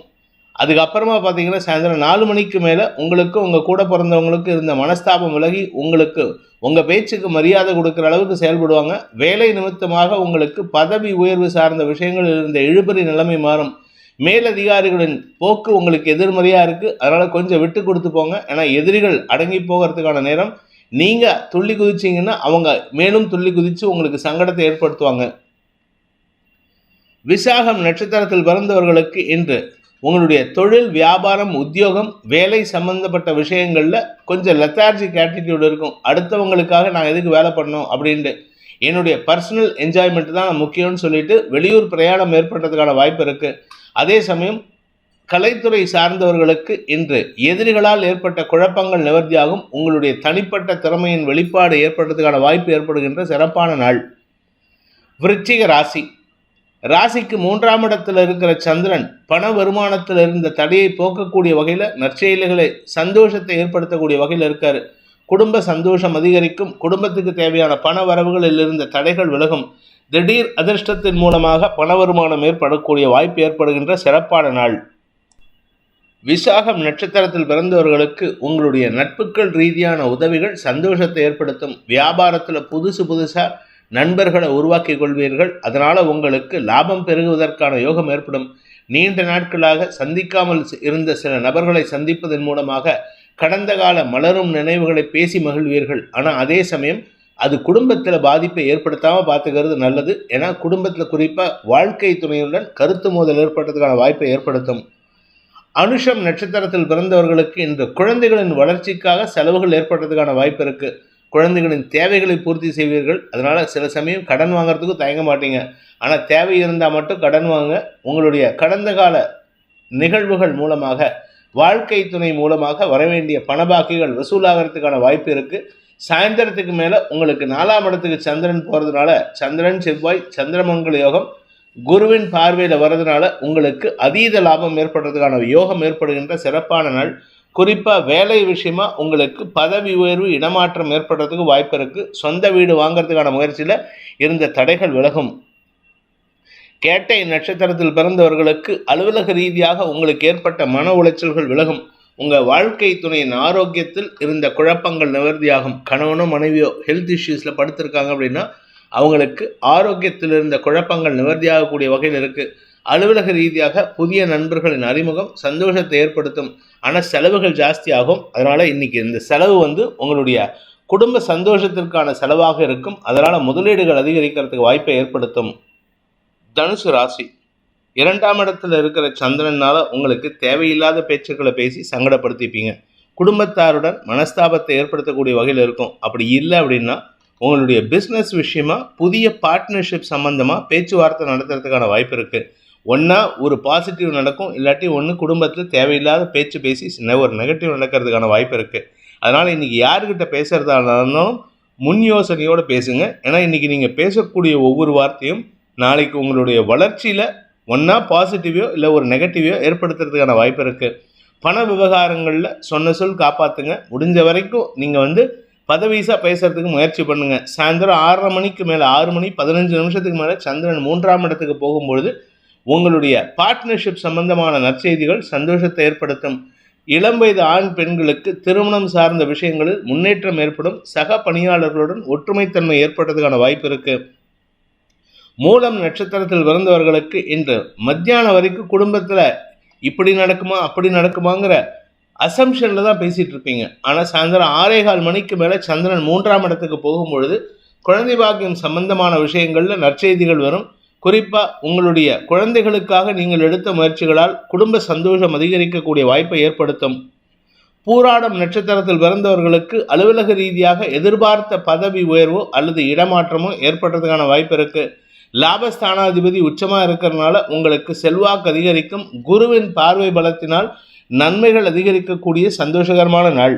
அதுக்கப்புறமா பார்த்தீங்கன்னா சாயந்தரம் 4 மணிக்கு மேலே உங்களுக்கும் உங்கள் கூட பிறந்தவங்களுக்கு இருந்த மனஸ்தாபம் விலகி உங்களுக்கு உங்கள் பேச்சுக்கு மரியாதை கொடுக்குற அளவுக்கு செயல்படுவாங்க. வேலை நிமித்தமாக உங்களுக்கு பதவி உயர்வு சார்ந்த விஷயங்கள் இருந்த இழுபறி நிலைமை மாறும். மேலதிகாரிகளின் போக்கு உங்களுக்கு எதிர்மறையாக இருக்குது. அதனால் கொஞ்சம் விட்டு கொடுத்து போங்க. ஏன்னா எதிரிகள் அடங்கி போகிறதுக்கான நேரம். நீங்கள் துள்ளி குதிச்சிங்கன்னா அவங்க மேலும் துள்ளி குதித்து உங்களுக்கு சங்கடத்தை ஏற்படுத்துவாங்க. விசாகம் நட்சத்திரத்தில் பிறந்தவர்களுக்கு இன்று உங்களுடைய தொழில், வியாபாரம், உத்தியோகம், வேலை சம்பந்தப்பட்ட விஷயங்களில் கொஞ்சம் லெத்தார்ஜிக் ஆட்டிடியூட் இருக்கும். அடுத்தவங்களுக்காக நான் எதுக்கு வேலை பண்ணணும் அப்படின்ட்டு, என்னுடைய பர்சனல் என்ஜாய்மெண்ட் தான் முக்கியம்னு சொல்லிட்டு வெளியூர் பிரயாணம் ஏற்படுறதுக்கான வாய்ப்பு இருக்குது. அதே சமயம் கலைத்துறை சார்ந்தவர்களுக்கு இன்று எதிரிகளால் ஏற்பட்ட குழப்பங்கள் நிவர்த்தியாகும். உங்களுடைய தனிப்பட்ட திறமையின் வெளிப்பாடு ஏற்படுறதுக்கான வாய்ப்பு ஏற்படுகின்ற சிறப்பான நாள். விருச்சிக ராசி. ராசிக்கு 3ஆம் இடத்தில் இருக்கிற சந்திரன் பண வருமானத்தில் இருந்த தடையை போக்கக்கூடிய வகையில், நற்செயல்களை, சந்தோஷத்தை ஏற்படுத்தக்கூடிய வகையில் இருக்கார். குடும்ப சந்தோஷம் அதிகரிக்கும். குடும்பத்துக்கு தேவையான பண வரவுகளில் இருந்த தடைகள் விலகும். திடீர் அதிர்ஷ்டத்தின் மூலமாக பண வருமானம் ஏற்படக்கூடிய வாய்ப்பு ஏற்படுகின்ற சிறப்பான நாள். விசாகம் நட்சத்திரத்தில் பிறந்தவர்களுக்கு உங்களுடைய நட்புகள் ரீதியான உதவிகள் சந்தோஷத்தை ஏற்படுத்தும். வியாபாரத்தில் புதுசாக நண்பர்களை உருவாக்கி கொள்வீர்கள். அதனால் உங்களுக்கு லாபம் பெருகுவதற்கான யோகம் ஏற்படும். நீண்ட நாட்களாக சந்திக்காமல் இருந்த சில நபர்களை சந்திப்பதன் மூலமாக கடந்த கால மலரும் நினைவுகளை பேசி மகிழ்வீர்கள். ஆனால் அதே சமயம் அது குடும்பத்தில் பாதிப்பை ஏற்படுத்தாமல் பார்த்துக்கிறது நல்லது. ஏன்னா குடும்பத்தில் குறிப்பாக வாழ்க்கை துணையுடன் கருத்து மோதல் ஏற்படுறதுக்கான வாய்ப்பை ஏற்படுத்தும். அனுஷம் நட்சத்திரத்தில் பிறந்தவர்களுக்கு இன்று குழந்தைகளின் வளர்ச்சிக்காக செலவுகள் ஏற்படுறதுக்கான வாய்ப்பு இருக்குது. குழந்தைகளின் தேவைகளை பூர்த்தி செய்வீர்கள். அதனால் சில சமயம் கடன் வாங்கிறதுக்கு தயங்க மாட்டீங்க. ஆனால் தேவை இருந்தால் மட்டும் கடன் வாங்க. உங்களுடைய கடந்த கால நிகழ்வுகள் மூலமாக, வாழ்க்கை துணை மூலமாக வரவேண்டிய பணபாக்கிகள் வசூலாகிறதுக்கான வாய்ப்பு இருக்குது. சாயந்தரத்துக்கு மேலே உங்களுக்கு 4ஆம் இடத்துக்கு சந்திரன் போகிறதுனால, சந்திரன், செவ்வாய், சந்திரமங்கல யோகம் குருவின் பார்வையில் வர்றதுனால உங்களுக்கு அதீத லாபம் ஏற்படுறதுக்கான யோகம் ஏற்படுகின்ற சிறப்பான நாள். குறிப்பாக வேலை விஷயமா உங்களுக்கு பதவி உயர்வு, இடமாற்றம் ஏற்படுறதுக்கு வாய்ப்பு இருக்குது. சொந்த வீடு வாங்கிறதுக்கான முயற்சியில் இருந்த தடைகள் விலகும். கேட்டை நட்சத்திரத்தில் பிறந்தவர்களுக்கு அலுவலக ரீதியாக உங்களுக்கு ஏற்பட்ட மன உளைச்சல்கள் விலகும். உங்கள் வாழ்க்கை துணையின் ஆரோக்கியத்தில் இருந்த குழப்பங்கள் நிவர்த்தியாகும். கணவனோ மனைவியோ ஹெல்த் இஷ்யூஸில் படுத்திருக்காங்க அப்படின்னா அவங்களுக்கு ஆரோக்கியத்தில் இருந்த குழப்பங்கள் நிவர்த்தியாகக்கூடிய வகையில் இருக்குது. அலுவலக ரீதியாக புதிய நண்பர்களின் அறிமுகம் சந்தோஷத்தை ஏற்படுத்தும். ஆனால் செலவுகள் ஜாஸ்தி ஆகும். அதனால் இன்றைக்கி இந்த செலவு உங்களுடைய குடும்ப சந்தோஷத்திற்கான செலவாக இருக்கும். அதனால் முதலீடுகள் அதிகரிக்கிறதுக்கு வாய்ப்பை ஏற்படுத்தும். தனுசு ராசி. 2ஆம் இடத்துல இருக்கிற சந்திரனால் உங்களுக்கு தேவையில்லாத பேச்சுக்களை பேசி சங்கடப்படுத்திப்பீங்க. குடும்பத்தாருடன் மனஸ்தாபத்தை ஏற்படுத்தக்கூடிய வகையில் இருக்கும். அப்படி இல்லை அப்படின்னா உங்களுடைய பிஸ்னஸ் விஷயமா புதிய பார்ட்னர்ஷிப் சம்மந்தமாக பேச்சுவார்த்தை நடத்துறதுக்கான வாய்ப்பு இருக்குது. ஒன்றா ஒரு பாசிட்டிவ் நடக்கும், இல்லாட்டி ஒன்று குடும்பத்தில் தேவையில்லாத பேச்சு பேசி ஒரு நெகட்டிவ் நடக்கிறதுக்கான வாய்ப்பு இருக்குது. அதனால் இன்றைக்கி யார்கிட்ட பேசுகிறதா இருந்தாலும் முன் யோசனையோடு பேசுங்க. ஏன்னா இன்றைக்கி நீங்கள் பேசக்கூடிய ஒவ்வொரு வார்த்தையும் நாளைக்கு உங்களுடைய வளர்ச்சியில் ஒன்றா பாசிட்டிவோ இல்லை ஒரு நெகட்டிவோ ஏற்படுத்துறதுக்கான வாய்ப்பு இருக்குது. பண விவகாரங்களில் சொன்ன சொல் காப்பாற்றுங்க. முடிஞ்ச வரைக்கும் நீங்கள் பதவிசாக பேசுகிறதுக்கு முயற்சி பண்ணுங்கள். சாயந்தரம் 6:30 மணிக்கு மேலே, 6 மணி 15 நிமிஷத்துக்கு மேலே சந்திரன் 3ஆம் இடத்துக்கு போகும்பொழுது உங்களுடைய பார்ட்னர்ஷிப் சம்பந்தமான நற்செய்திகள் சந்தோஷத்தை ஏற்படுத்தும். இளம் வயது ஆண் பெண்களுக்கு திருமணம் சார்ந்த விஷயங்களில் முன்னேற்றம் ஏற்படும். சக பணியாளர்களுடன் ஒற்றுமைத்தன்மை ஏற்படுறதுக்கான வாய்ப்பு இருக்கு. மூலம் நட்சத்திரத்தில் பிறந்தவர்களுக்கு இன்று மத்தியானம் வரைக்கும் குடும்பத்தில் இப்படி நடக்குமா அப்படி நடக்குமாங்கிற அசம்ஷன்ல தான் பேசிட்டு இருப்பீங்க. ஆனால் சாயந்தரம் 6:15 மணிக்கு மேலே சந்திரன் 3ஆம் இடத்துக்கு போகும்பொழுது குழந்தை பாக்கியம் சம்பந்தமான விஷயங்கள்ல நற்செய்திகள் வரும். குறிப்பாக உங்களுடைய குழந்தைகளுக்காக நீங்கள் எடுத்த முயற்சிகளால் குடும்ப சந்தோஷம் அதிகரிக்கக்கூடிய வாய்ப்பை ஏற்படுத்தும். பூராடம் நட்சத்திரத்தில் பிறந்தவர்களுக்கு அலுவலக ரீதியாக எதிர்பார்த்த பதவி உயர்வோ அல்லது இடமாற்றமோ ஏற்படுறதுக்கான வாய்ப்பு இருக்கு. லாபஸ்தானாதிபதி உச்சமாக இருக்கிறதுனால உங்களுக்கு செல்வாக்கு அதிகரிக்கும். குருவின் பார்வை பலத்தினால் நன்மைகள் அதிகரிக்கக்கூடிய சந்தோஷகரமான நாள்.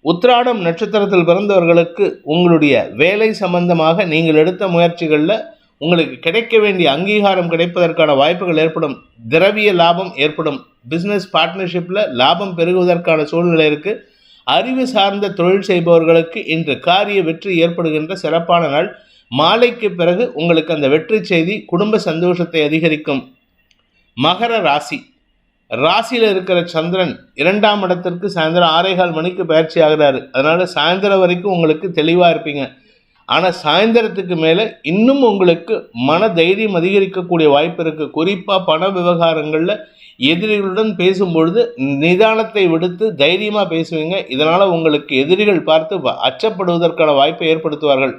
உத்திராடம் நட்சத்திரத்தில் பிறந்தவர்களுக்கு உங்களுடைய வேலை சம்பந்தமாக நீங்கள் எடுத்த முயற்சிகளில் உங்களுக்கு கிடைக்க வேண்டிய அங்கீகாரம் கிடைப்பதற்கான வாய்ப்புகள் ஏற்படும். திரவிய லாபம் ஏற்படும். பிஸ்னஸ் பார்ட்னர்ஷிப்பில் லாபம் பெருகுவதற்கான சூழ்நிலை இருக்குது. அறிவு சார்ந்த தொழில் செய்பவர்களுக்கு இன்று காரிய வெற்றி ஏற்படுகின்ற சிறப்பான நாள். மாலைக்கு பிறகு உங்களுக்கு அந்த வெற்றி செய்தி குடும்ப சந்தோஷத்தை அதிகரிக்கும். மகர ராசி. ராசியில் இருக்கிற சந்திரன் 2ஆம் இடத்திற்கு சாயந்தரம் 6:15 மணிக்கு பயிற்சி ஆகிறாரு. அதனால் சாயந்தரம் வரைக்கும் உங்களுக்கு தெளிவாக இருப்பீங்க. ஆனால் சாயந்தரத்துக்கு மேலே இன்னும் உங்களுக்கு மன தைரியம் அதிகரிக்கக்கூடிய வாய்ப்பு இருக்குது. குறிப்பாக பண விவகாரங்களில் எதிரிகளுடன் பேசும்பொழுது நிதானத்தை விடுத்து தைரியமாக பேசுவீங்க. இதனால் உங்களுக்கு எதிரிகள் பார்த்து அச்சப்படுவதற்கான வாய்ப்பை ஏற்படுத்துவார்கள்.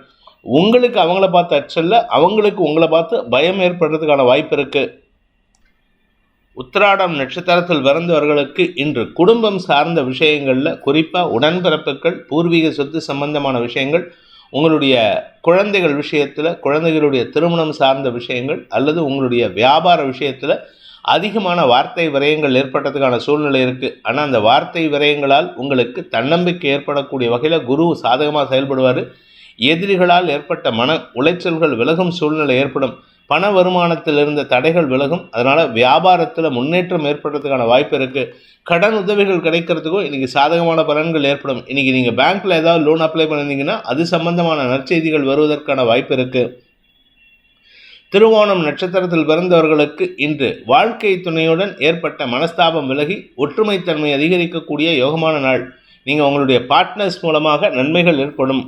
உங்களுக்கு அவங்கள பார்த்து அச்சல்ல, அவங்களுக்கு உங்களை பார்த்து பயம் ஏற்படுறதுக்கான வாய்ப்பு இருக்குது. உத்திராடம் நட்சத்திரத்தில் பிறந்தவர்களுக்கு இன்று குடும்பம் சார்ந்த விஷயங்களில் குறிப்பாக உடன்பிறப்புகள், பூர்வீக சொத்து சம்பந்தமான விஷயங்கள், உங்களுடைய குழந்தைகள் விஷயத்தில், குழந்தைகளுடைய திருமணம் சார்ந்த விஷயங்கள் அல்லது உங்களுடைய வியாபார விஷயத்தில் அதிகமான வார்த்தை விரயங்கள் ஏற்பட்டதுக்கான சூழ்நிலை இருக்குது. ஆனால் அந்த வார்த்தை விரயங்களால் உங்களுக்கு தன்னம்பிக்கை ஏற்படக்கூடிய வகையில் குரு சாதகமாக செயல்படுவார். எதிரிகளால் ஏற்பட்ட மன உளைச்சல்கள் விலகும் சூழ்நிலை ஏற்படும். பண வருமானத்தில் இருந்த தடைகள் விலகும். அதனால் வியாபாரத்தில் முன்னேற்றம் ஏற்படுறதுக்கான வாய்ப்பு இருக்குது. கடன் உதவிகள் கிடைக்கிறதுக்கும் இன்றைக்கி சாதகமான பலன்கள் ஏற்படும். இன்றைக்கி நீங்கள் பேங்க்கில் ஏதாவது லோன் அப்ளை பண்ணியிருந்தீங்கன்னா அது சம்பந்தமான நற்செய்திகள் வருவதற்கான வாய்ப்பு இருக்குது. திருவோணம் நட்சத்திரத்தில் பிறந்தவர்களுக்கு இன்று வாழ்க்கை துணையுடன் ஏற்பட்ட மனஸ்தாபம் விலகி ஒற்றுமைத்தன்மை அதிகரிக்கக்கூடிய யோகமான நாள். நீங்கள் உங்களுடைய பார்ட்னர்ஸ் மூலமாக நன்மைகள் ஏற்படும்.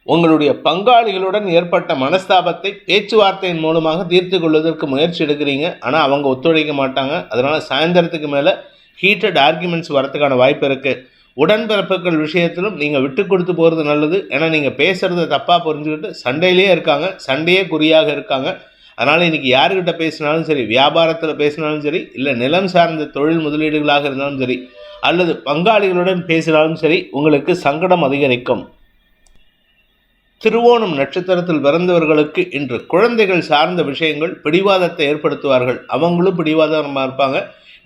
உங்களுடைய பங்காளிகளுடன் ஏற்பட்ட மனஸ்தாபத்தை பேச்சுவார்த்தையின் மூலமாக தீர்த்து கொள்வதற்கு முயற்சி எடுக்கிறீங்க. ஆனால் அவங்க ஒத்துழைக்க மாட்டாங்க. அதனால் சாயந்தரத்துக்கு மேலே ஹீட்டட் ஆர்குமெண்ட்ஸ் வரத்துக்கான வாய்ப்பு இருக்குது. உடன்பிறப்புகள் விஷயத்திலும் நீங்கள் விட்டு கொடுத்து போகிறது நல்லது. ஏன்னா நீங்கள் பேசுகிறத தப்பாக புரிஞ்சுக்கிட்டு சண்டையிலே இருக்காங்க, சண்டையே குறியாக இருக்காங்க. அதனால் இன்றைக்கி யாருக்கிட்ட பேசினாலும் சரி, வியாபாரத்தில் பேசினாலும் சரி, இல்லை நிலம் சார்ந்த தொழில் முதலீடுகளாக இருந்தாலும் சரி, அல்லது பங்காளிகளுடன் பேசினாலும் சரி, உங்களுக்கு சங்கடம் அதிகரிக்கும். திருவோணம் நட்சத்திரத்தில் பிறந்தவர்களுக்கு இன்று குழந்தைகள் சார்ந்த விஷயங்கள் பிடிவாதத்தை ஏற்படுத்துவார்கள். அவங்களும் பிடிவாதமாக இருப்பாங்க.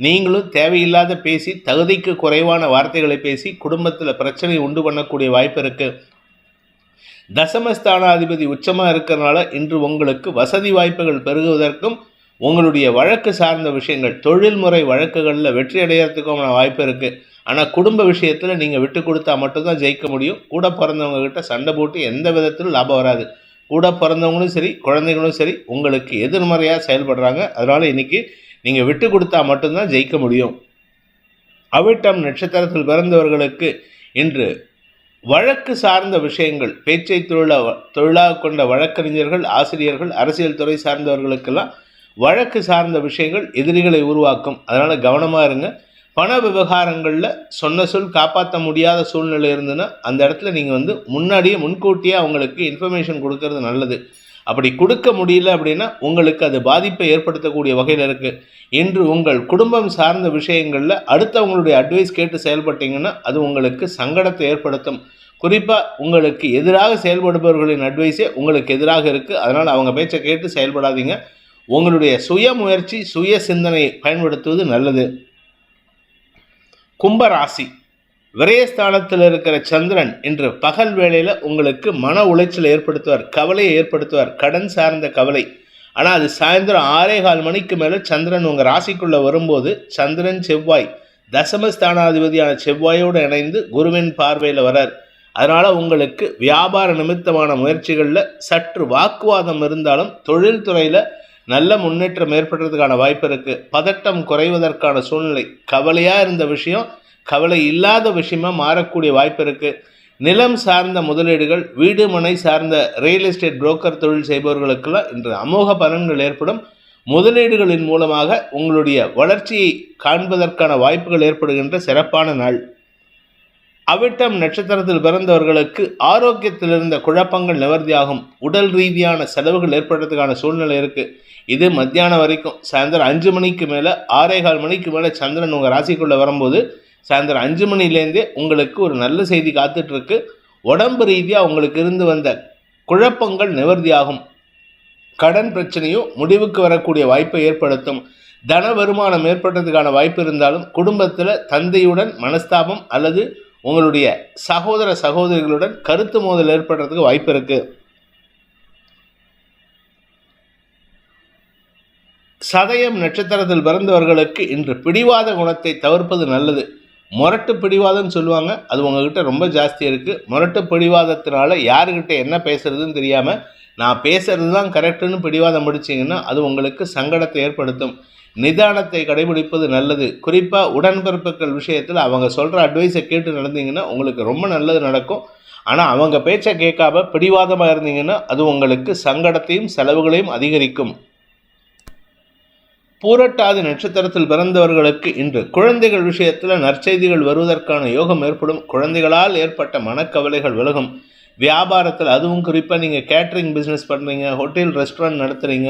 நீங்களும் தேவையில்லாத பேசி, தகுதிக்கு குறைவான வார்த்தைகளை பேசி குடும்பத்தில் பிரச்சனை உண்டு பண்ணக்கூடிய வாய்ப்பு இருக்குது. தசமஸ்தானாதிபதி உச்சமாக இருக்கிறதுனால இன்று உங்களுக்கு வசதி வாய்ப்புகள் பெருகுவதற்கும் உங்களுடைய வழக்கு சார்ந்த விஷயங்கள், தொழில்முறை வழக்குகளில் வெற்றி அடைகிறதுக்கான வாய்ப்பு இருக்குது. ஆனால் குடும்ப விஷயத்தில் நீங்கள் விட்டு கொடுத்தா மட்டும்தான் ஜெயிக்க முடியும். கூட பிறந்தவங்ககிட்ட சண்டை போட்டு எந்த விதத்திலும் லாபம் வராது. கூட பிறந்தவங்களும் சரி, குழந்தைங்களும் சரி உங்களுக்கு எதிர்மறையாக செயல்படுறாங்க. அதனால் இன்றைக்கி நீங்கள் விட்டு கொடுத்தா மட்டும்தான் ஜெயிக்க முடியும். அவிட்டம் நட்சத்திரத்தில் பிறந்தவர்களுக்கு இன்று வழக்கு சார்ந்த விஷயங்கள், பேச்சை தொழிலாக கொண்ட வழக்கறிஞர்கள், ஆசிரியர்கள், அரசியல் துறை சார்ந்தவர்களுக்கெல்லாம் வழக்கு சார்ந்த விஷயங்கள் எதிரிகளை உருவாக்கும். அதனால் கவனமாக இருங்க. பண விவகாரங்களில் சொன்ன சொல் காப்பாற்ற முடியாத சூழ்நிலை இருந்ததுன்னா அந்த இடத்துல நீங்கள் முன்கூட்டியே அவங்களுக்கு இன்ஃபர்மேஷன் கொடுக்கறது நல்லது. அப்படி கொடுக்க முடியல அப்படின்னா உங்களுக்கு அது பாதிப்பை ஏற்படுத்தக்கூடிய வகையில் இருக்குது. இன்று உங்கள் குடும்பம் சார்ந்த விஷயங்களில் அடுத்தவங்களுடைய அட்வைஸ் கேட்டு செயல்பட்டீங்கன்னா அது உங்களுக்கு சங்கடத்தை ஏற்படுத்தும். குறிப்பாக உங்களுக்கு எதிராக செயல்படுபவர்களின் அட்வைஸே உங்களுக்கு எதிராக இருக்குது. அதனால் அவங்க பேச்சை கேட்டு செயல்படாதீங்க. உங்களுடைய சுய முயற்சி, சுய சிந்தனையை பயன்படுத்துவது நல்லது. கும்பராசி. விரயஸ்தானத்தில் இருக்கிற சந்திரன் இன்று பகல் வேளையில் உங்களுக்கு மன உளைச்சலை ஏற்படுத்துவார், கவலையை ஏற்படுத்துவார், கடன் சார்ந்த கவலை. ஆனால் அது சாயந்தரம் 6:15 மணிக்கு மேலே சந்திரன் உங்கள் ராசிக்குள்ளே வரும்போது சந்திரன் செவ்வாய் தசமஸ்தானாதிபதியான செவ்வாயோடு இணைந்து குருவின் பார்வையில் வரார். அதனால் உங்களுக்கு வியாபார நிமித்தமான முயற்சிகளில் சற்று வாக்குவாதம் இருந்தாலும் தொழில்துறையில் நல்ல முன்னேற்றம் ஏற்படுறதுக்கான வாய்ப்பு இருக்குது. பதட்டம் குறைவதற்கான சூழ்நிலை, கவலையாக இருந்த விஷயம் கவலை இல்லாத விஷயமா மாறக்கூடிய வாய்ப்பு இருக்குது. நிலம் சார்ந்த முதலீடுகள், வீடு மனை சார்ந்த ரியல் எஸ்டேட் புரோக்கர் தொழில் செய்பவர்களுக்கெல்லாம் இன்று அமோக பலன்கள் ஏற்படும். முதலீடுகளின் மூலமாக உங்களுடைய வளர்ச்சியை காண்பதற்கான வாய்ப்புகள் ஏற்படுகின்ற சிறப்பான நாள். அவிட்டம் நட்சத்திரத்தில் பிறந்தவர்களுக்கு ஆரோக்கியத்தில் இருந்த குழப்பங்கள் நிவர்த்தியாகும். உடல் ரீதியான செலவுகள் ஏற்படுறதுக்கான சூழ்நிலை இருக்குது. இது மத்தியானம் வரைக்கும். சாயந்தரம் 5 மணிக்கு மேலே 6:15 மணிக்கு மேலே சந்திரன் உங்கள் ராசிக்குள்ளே வரும்போது சாயந்தரம் 5 மணிலேருந்தே உங்களுக்கு ஒரு நல்ல செய்தி காத்துட்ருக்கு. உடம்பு ரீதியாக உங்களுக்கு இருந்து வந்த குழப்பங்கள் நிவர்த்தியாகும். கடன் பிரச்சனையும் முடிவுக்கு வரக்கூடிய வாய்ப்பை ஏற்படுத்தும். தன வருமானம் ஏற்படுறதுக்கான வாய்ப்பு இருந்தாலும் குடும்பத்தில் தந்தையுடன் மனஸ்தாபம் அல்லது உங்களுடைய சகோதர சகோதரிகளுடன் கருத்து மோதல் ஏற்படுறதுக்கு வாய்ப்பு இருக்குது. சதயம் நட்சத்திரத்தில் பிறந்தவர்களுக்கு இன்று பிடிவாத குணத்தை தவிர்ப்பது நல்லது. முரட்டு பிடிவாதம்னு சொல்லுவாங்க, அது உங்ககிட்ட ரொம்ப ஜாஸ்தி இருக்குது. முரட்டு பிடிவாதத்தினால யாருக்கிட்ட என்ன பேசுறதுன்னு தெரியாமல் நான் பேசுறது தான் கரெக்டுன்னு பிடிவாதம் முடிச்சிங்கன்னா அது உங்களுக்கு சங்கடத்தை ஏற்படுத்தும். நிதானத்தை கடைபிடிப்பது நல்லது. குறிப்பாக உடன்பிறப்புகள் விஷயத்தில் அவங்க சொல்கிற அட்வைஸை கேட்டு நடந்தீங்கன்னா உங்களுக்கு ரொம்ப நல்லது நடக்கும். ஆனால் அவங்க பேச்சை கேட்காம பிடிவாதமாக இருந்தீங்கன்னா அது உங்களுக்கு சங்கடத்தையும் செலவுகளையும் அதிகரிக்கும். பூரட்டாதி நட்சத்திரத்தில் பிறந்தவர்களுக்கு இன்று குழந்தைகள் விஷயத்தில் நற்செய்திகள் வருவதற்கான யோகம் ஏற்படும். குழந்தைகளால் ஏற்பட்ட மனக்கவலைகள் விலகும். வியாபாரத்தில், அதுவும் குறிப்பாக நீங்கள் கேட்ரிங் பிஸ்னஸ் பண்ணுறீங்க, ஹோட்டல் ரெஸ்டாரண்ட் நடத்துகிறீங்க,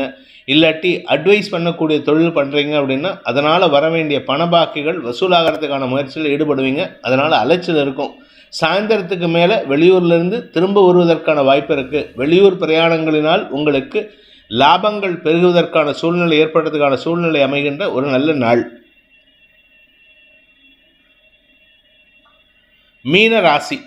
இல்லாட்டி அட்வைஸ் பண்ணக்கூடிய தொழில் பண்ணுறீங்க அப்படின்னா அதனால் வர வேண்டிய பண பாக்கிகள் வசூலாகிறதுக்கான முயற்சியில் ஈடுபடுவீங்க. அதனால் அலைச்சல் இருக்கும். சாயந்தரத்துக்கு மேலே வெளியூர்லேருந்து திரும்ப வருவதற்கான வாய்ப்பு இருக்குது. வெளியூர் பிரயாணங்களினால் உங்களுக்கு லாபங்கள் பெருகுவதற்கான சூழ்நிலை ஏற்படுறதுக்கான சூழ்நிலை அமைகின்ற ஒரு நல்ல நாள். மீன ராசி.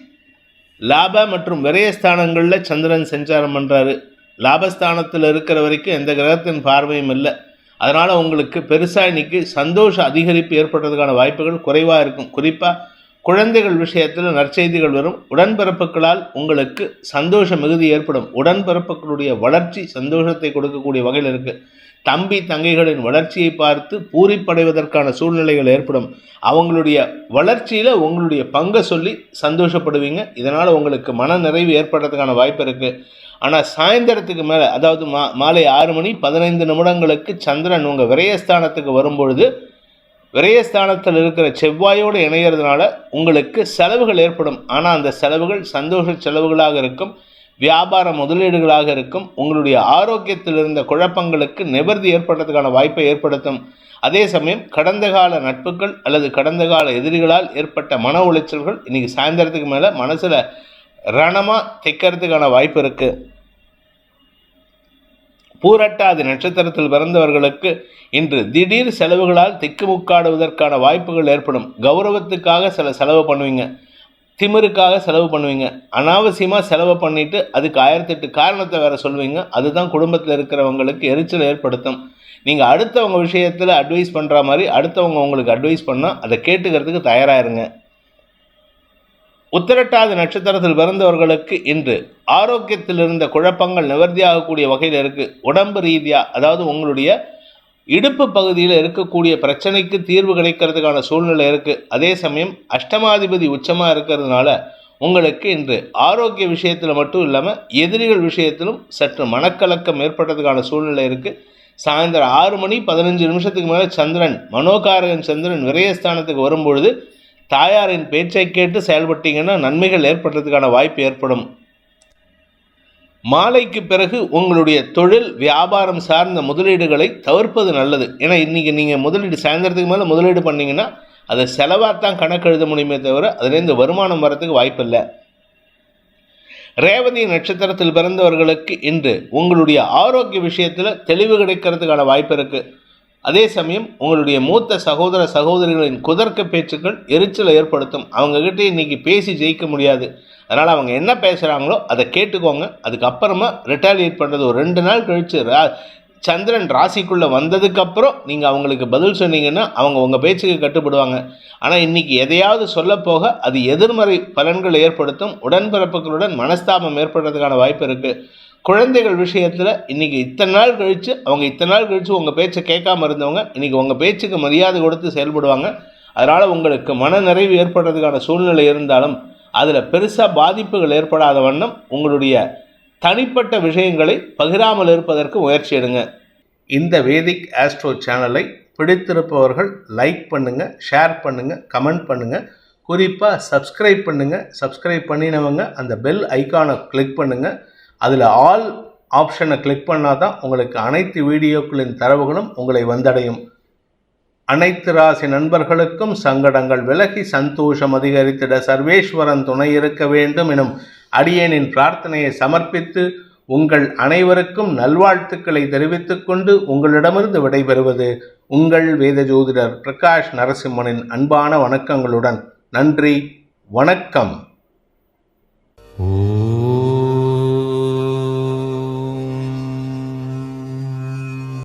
லாப மற்றும் விரயஸ்தானங்களில் சந்திரன் சஞ்சாரம் பண்ணுறாரு. லாபஸ்தானத்தில் இருக்கிற வரைக்கும் எந்த கிரகத்தின் பார்வையும் இல்லை. அதனால் உங்களுக்கு பெருசாக இன்னைக்கு சந்தோஷ அதிகரிப்பு ஏற்படுறதுக்கான வாய்ப்புகள் குறைவாக இருக்கும். குறிப்பாக குழந்தைகள் விஷயத்தில் நற்செய்திகள் வரும். உடன்பிறப்புகளால் உங்களுக்கு சந்தோஷ மிகுதி ஏற்படும். உடன்பிறப்புகளுடைய வளர்ச்சி சந்தோஷத்தை கொடுக்கக்கூடிய வகையில் இருக்குது. தம்பி தங்கைகளின் வளர்ச்சியை பார்த்து பூரிப்படைவதற்கான சூழ்நிலைகள் ஏற்படும். அவங்களுடைய வளர்ச்சியில் உங்களுடைய பங்கை சொல்லி சந்தோஷப்படுவீங்க. இதனால் உங்களுக்கு மன நிறைவு ஏற்படுறதுக்கான வாய்ப்பு இருக்குது. ஆனால் சாயந்தரத்துக்கு மேலே, அதாவது மாலை 6:15 சந்திரன் உங்கள் விரயஸ்தானத்துக்கு வரும்பொழுது விரயஸ்தானத்தில் இருக்கிற செவ்வாயோடு இணையிறதுனால உங்களுக்கு செலவுகள் ஏற்படும். ஆனால் அந்த செலவுகள் சந்தோஷ செலவுகளாக இருக்கும். வியாபார முதலீடுகளாக இருக்கும். உங்களுடைய ஆரோக்கியத்தில் இருந்த குழப்பங்களுக்கு நிவர்த்தி ஏற்படுறதுக்கான வாய்ப்பை ஏற்படுத்தும். அதே சமயம் கடந்த கால நட்புகள் அல்லது கடந்த கால எதிரிகளால் ஏற்பட்ட மன உளைச்சல்கள் இன்னைக்கு சாயந்தரத்துக்கு மேலே மனசில் ரணமாக தைக்கிறதுக்கான வாய்ப்பு இருக்குது. பூரட்டாதி நட்சத்திரத்தில் பிறந்தவர்களுக்கு இன்று திடீர் செலவுகளால் திக்குமுக்காடுவதற்கான வாய்ப்புகள் ஏற்படும். கௌரவத்துக்காக சில செலவு பண்ணுவீங்க, திமிருக்காக செலவு பண்ணுவீங்க, அனாவசியமாக செலவு பண்ணிவிட்டு அதுக்கு 1008 காரணத்தை வேறு சொல்லுவீங்க. அதுதான் குடும்பத்தில் இருக்கிறவங்களுக்கு எரிச்சல் ஏற்படுத்தும். நீங்கள் அடுத்தவங்க விஷயத்தில் அட்வைஸ் பண்ணுற மாதிரி அடுத்தவங்க உங்களுக்கு அட்வைஸ் பண்ணால் அதை கேட்டுக்கிறதுக்கு தயாராகிருங்க. உத்திரட்டாதி நட்சத்திரத்தில் பிறந்தவர்களுக்கு இன்று ஆரோக்கியத்தில் இருந்த குழப்பங்கள் நிவர்த்தியாகக்கூடிய வகையில் இருக்குது. உடம்பு ரீதியாக, அதாவது உங்களுடைய இடுப்பு பகுதியில் இருக்கக்கூடிய பிரச்சனைக்கு தீர்வு கிடைக்கிறதுக்கான சூழ்நிலை இருக்குது. அதே சமயம் அஷ்டமாதிபதி உச்சமாக இருக்கிறதுனால உங்களுக்கு இன்று ஆரோக்கிய விஷயத்தில் மட்டும் இல்லாமல் எதிரிகள் விஷயத்திலும் சற்று மனக்கலக்கம் ஏற்படுறதுக்கான சூழ்நிலை இருக்குது. சாயந்தரம் 6:15 மேலே சந்திரன், மனோகாரகன் சந்திரன் விரயஸ்தானத்துக்கு வரும்பொழுது தாயாரின் பேச்சை கேட்டு செயல்பட்டீங்கன்னா நன்மைகள் ஏற்படுறதுக்கான வாய்ப்பு ஏற்படும். மாலைக்கு பிறகு உங்களுடைய தொழில் வியாபாரம் சார்ந்த முதலீடுகளை தவிர்ப்பது நல்லது. ஏன்னா இன்றைக்கி நீங்கள் முதலீடு சாயந்தரத்துக்கு மேலே முதலீடு பண்ணிங்கன்னா அதை செலவாகத்தான் கணக்கு எழுத முடியுமே தவிர அதுலேருந்து வருமானம் வரத்துக்கு வாய்ப்பு இல்லை. ரேவதி நட்சத்திரத்தில் பிறந்தவர்களுக்கு இன்று உங்களுடைய ஆரோக்கிய விஷயத்தில் தெளிவு கிடைக்கிறதுக்கான வாய்ப்பு இருக்குது. அதே சமயம் உங்களுடைய மூத்த சகோதர சகோதரிகளின் குதர்க்க பேச்சுக்கள் எரிச்சலை ஏற்படுத்தும். அவங்கக்கிட்ட இன்றைக்கி பேசி ஜெயிக்க முடியாது. அதனால் அவங்க என்ன பேசுகிறாங்களோ அதை கேட்டுக்கோங்க. அதுக்கப்புறமா ரிட்டாலியேட் பண்ணுறது ஒரு 2 நாள் கழித்து சந்திரன் ராசிக்குள்ளே வந்ததுக்கப்புறம் நீங்கள் அவங்களுக்கு பதில் சொன்னீங்கன்னா அவங்க உங்கள் பேச்சுக்கு கட்டுப்படுவாங்க. ஆனால் இன்றைக்கி எதையாவது சொல்லப்போக அது எதிர்மறை பலன்களை ஏற்படுத்தும். உடன்பிறப்புகளுடன் மனஸ்தாபம் ஏற்படுறதுக்கான வாய்ப்பு இருக்குது. குழந்தைகள் விஷயத்தில் இன்றைக்கி இத்தனை நாள் கழித்து உங்கள் பேச்சை கேட்காம இருந்தவங்க இன்றைக்கி உங்கள் பேச்சுக்கு மரியாதை கொடுத்து செயல்படுவாங்க. அதனால் உங்களுக்கு மன நிறைவு ஏற்படுறதுக்கான சூழ்நிலை இருந்தாலும் அதில் பெருசாக பாதிப்புகள் ஏற்படாத வண்ணம் உங்களுடைய தனிப்பட்ட விஷயங்களை பகிராமல் இருப்பதற்கு முயற்சி எடுங்க. இந்த வேதிக் ஆஸ்ட்ரோ சேனலை பிடித்திருப்பவர்கள் லைக் பண்ணுங்கள், ஷேர் பண்ணுங்கள், கமெண்ட் பண்ணுங்கள். குறிப்பாக சப்ஸ்கிரைப் பண்ணுங்கள். சப்ஸ்கிரைப் பண்ணினவங்க அந்த பெல் ஐக்கானை கிளிக் பண்ணுங்கள். அதில் ஆல் ஆப்ஷனை கிளிக் பண்ணால் தான் உங்களுக்கு அனைத்து வீடியோக்களின் தரவுகளும் உங்களை வந்தடையும். அனைத்து ராசி நண்பர்களுக்கும் சங்கடங்கள் விலகி சந்தோஷம் அதிகரித்திட சர்வேஸ்வரன் துணை இருக்க வேண்டும் எனும் அடியேனின் பிரார்த்தனையை சமர்ப்பித்து உங்கள் அனைவருக்கும் நல்வாழ்த்துக்களை தெரிவித்துக் கொண்டு உங்களிடமிருந்து விடைபெறுவது உங்கள் வேத ஜோதிடர் பிரகாஷ் நரசிம்மனின் அன்பான வணக்கங்களுடன். நன்றி, வணக்கம்.